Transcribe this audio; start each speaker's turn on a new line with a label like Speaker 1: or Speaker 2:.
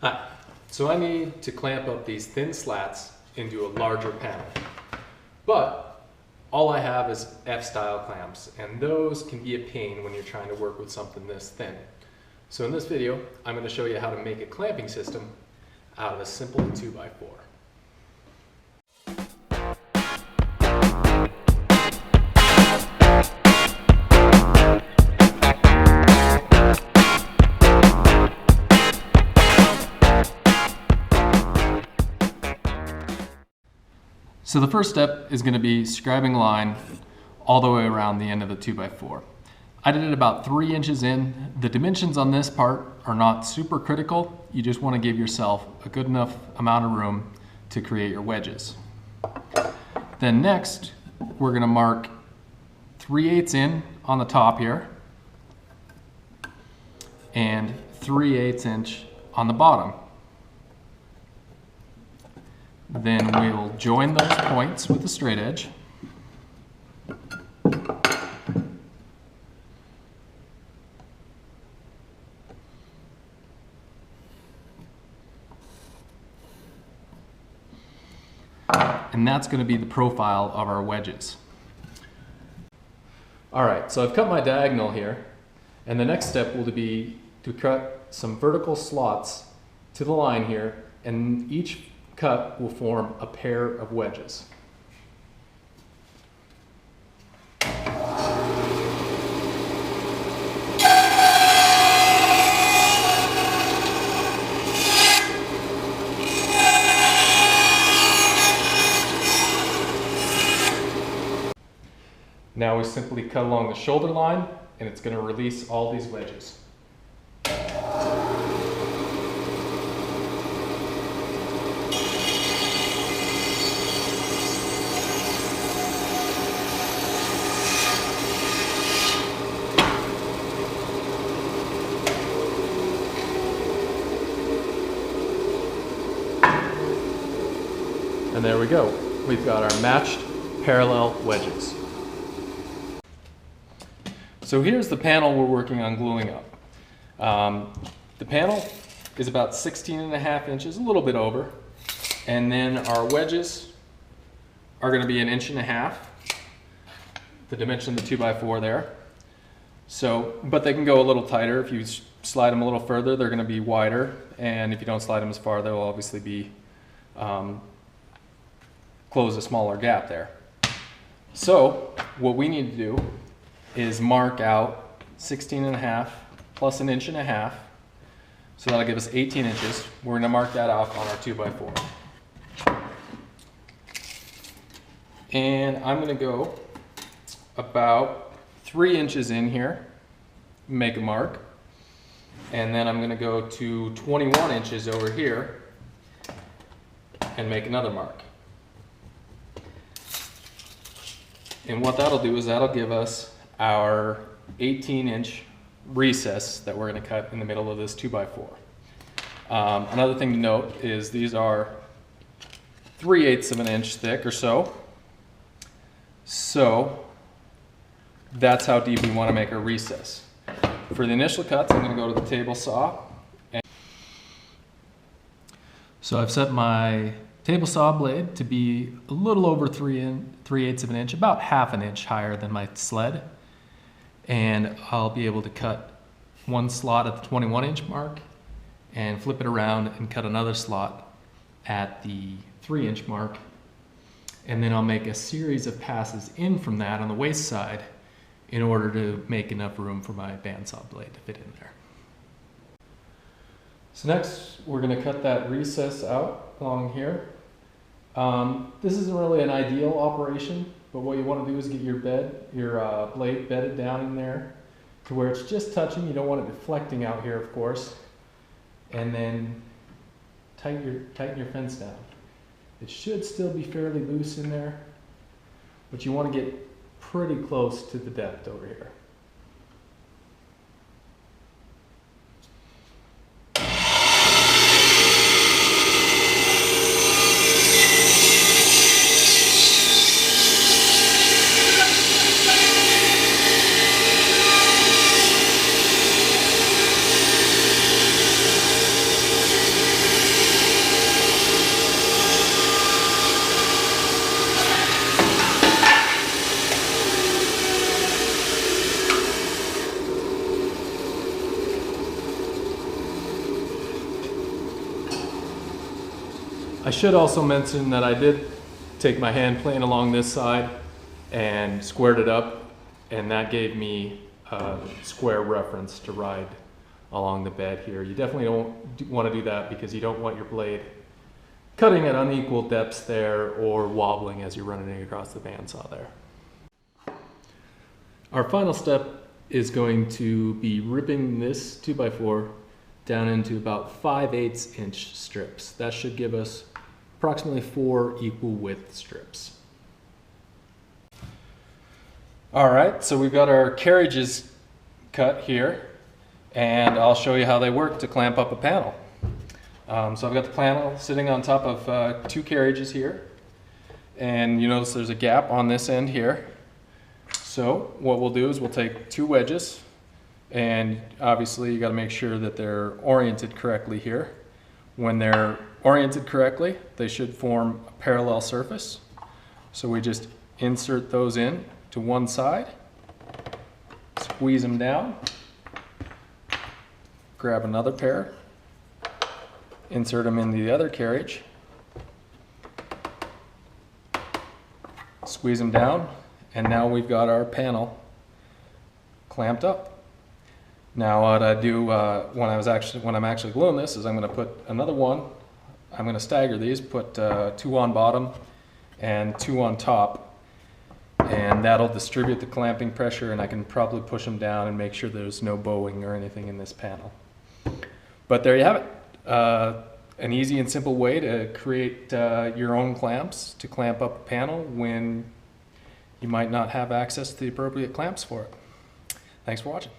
Speaker 1: Hi. So I need to clamp up these thin slats into a larger panel. But all I have is F-style clamps, and those can be a pain when you're trying to work with something this thin. So in this video, I'm going to show you how to make a clamping system out of a simple 2x4. So the first step is going to be scribing a line all the way around the end of the 2x4. I did it about 3 inches in. The dimensions on this part are not super critical. You just want to give yourself a good enough amount of room to create your wedges. Then next, we're going to mark 3/8 in on the top here and 3/8 inch on the bottom. Then we'll join those points with a straight edge. And that's going to be the profile of our wedges. Alright, so I've cut my diagonal here, and the next step will be to cut some vertical slots to the line here, and each cut will form a pair of wedges. Now we simply cut along the shoulder line, and it's going to release all these wedges. And there we go. We've got our matched parallel wedges. So here's the panel we're working on gluing up. The panel is about 16.5 inches, a little bit over. And then our wedges are going to be 1.5 inches, the dimension of the 2x4 there. So, but they can go a little tighter. If you slide them a little further, they're going to be wider. And if you don't slide them as far, they'll obviously be close a smaller gap there. So what we need to do is mark out 16.5 plus 1.5 inches. So that'll give us 18 inches. We're going to mark that off on our 2x4. And I'm going to go about 3 inches in here, make a mark. And then I'm going to go to 21 inches over here and make another mark. And what that'll do is that'll give us our 18-inch recess that we're going to cut in the middle of this 2x4. Another thing to note is these are 3/8 of an inch thick or so. So that's how deep we want to make our recess. For the initial cuts, I'm going to go to the table saw. So I've set my table saw blade to be a little over 3/8 of an inch, about 1/2 inch higher than my sled. And I'll be able to cut one slot at the 21-inch mark and flip it around and cut another slot at the 3-inch mark. And then I'll make a series of passes in from that on the waist side in order to make enough room for my bandsaw blade to fit in there. So next we're going to cut that recess out along here. This isn't really an ideal operation, but what you want to do is get your blade bedded down in there to where it's just touching. You don't want it deflecting out here, of course. And then tighten your fence down. It should still be fairly loose in there, but you want to get pretty close to the depth over here. I should also mention that I did take my hand plane along this side and squared it up, and that gave me a square reference to ride along the bed here. You definitely don't want to do that because you don't want your blade cutting at unequal depths there or wobbling as you're running it across the bandsaw there. Our final step is going to be ripping this 2x4 down into about 5/8 inch strips. That should give us approximately 4 equal width strips. All right, so we've got our carriages cut here, and I'll show you how they work to clamp up a panel. So I've got the panel sitting on top of 2 carriages here, and you notice there's a gap on this end here. So what we'll do is we'll take 2 wedges, and obviously you got to make sure that they're oriented correctly here. When they're oriented correctly, they should form a parallel surface. So we just insert those in to one side, squeeze them down, grab another pair, insert them into the other carriage, squeeze them down, and now we've got our panel clamped up. Now what I do when I'm actually gluing this is I'm going to put another one. I'm going to stagger these, put 2 on bottom and 2 on top, and that'll distribute the clamping pressure, and I can probably push them down and make sure there's no bowing or anything in this panel. But there you have it. An easy and simple way to create your own clamps to clamp up a panel when you might not have access to the appropriate clamps for it. Thanks for watching.